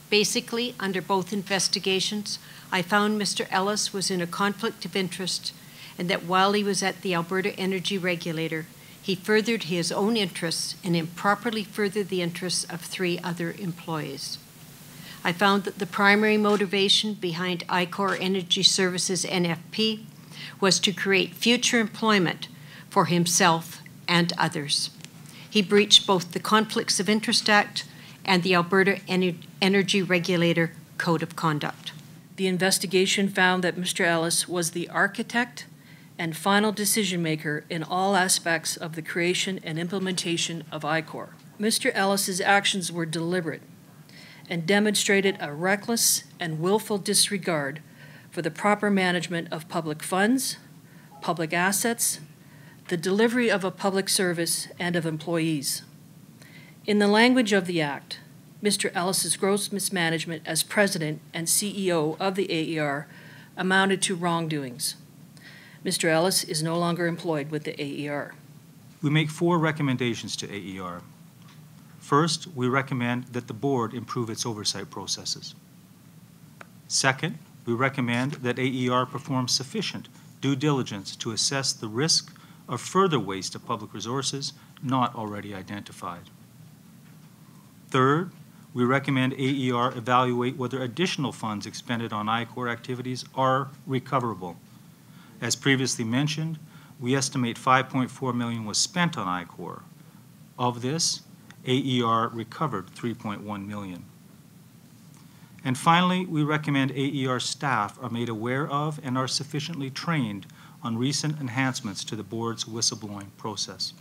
Basically, under both investigations, I found Mr. Ellis was in a conflict of interest and that while he was at the Alberta Energy Regulator, he furthered his own interests and improperly furthered the interests of 3 other employees. I found that the primary motivation behind ICORE Energy Services NFP was to create future employment for himself and others. He breached both the Conflicts of Interest Act and the Alberta Energy Regulator Code of Conduct. The investigation found that Mr. Ellis was the architect and final decision-maker in all aspects of the creation and implementation of ICORE. Mr. Ellis's actions were deliberate and demonstrated a reckless and willful disregard for the proper management of public funds, public assets, the delivery of a public service, and of employees. In the language of the Act, Mr. Ellis's gross mismanagement as President and CEO of the AER amounted to wrongdoings. Mr. Ellis is no longer employed with the AER. We make 4 recommendations to AER. First, we recommend that the board improve its oversight processes. Second, we recommend that AER perform sufficient due diligence to assess the risk of further waste of public resources not already identified. Third, we recommend AER evaluate whether additional funds expended on ICORE activities are recoverable. As previously mentioned, we estimate $5.4 million was spent on ICORE. Of this, AER recovered $3.1 million. And finally, we recommend AER staff are made aware of and are sufficiently trained on recent enhancements to the board's whistleblowing process.